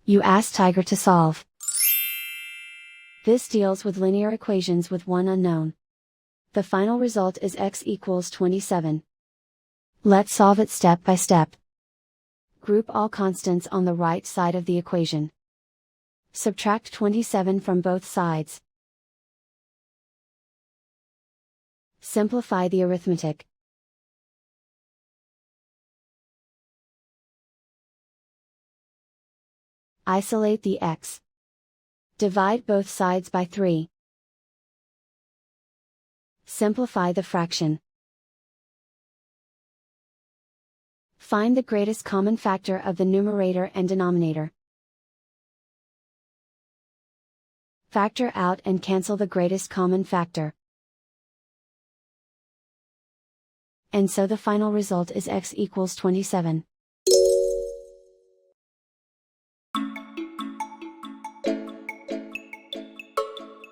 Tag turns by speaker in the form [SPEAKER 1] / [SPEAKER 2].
[SPEAKER 1] You ask Tiger to solve. This deals with linear equations with one unknown. The final result is x equals 27. Let's solve it step by step. Group all constants on the right side of the equation. Subtract 27 from both sides. Simplify the arithmetic. Isolate the x. Divide both sides by 3. Simplify the fraction. Find the greatest common factor of the numerator and denominator. Factor out and cancel the greatest common factor. And so the final result is x equals 27.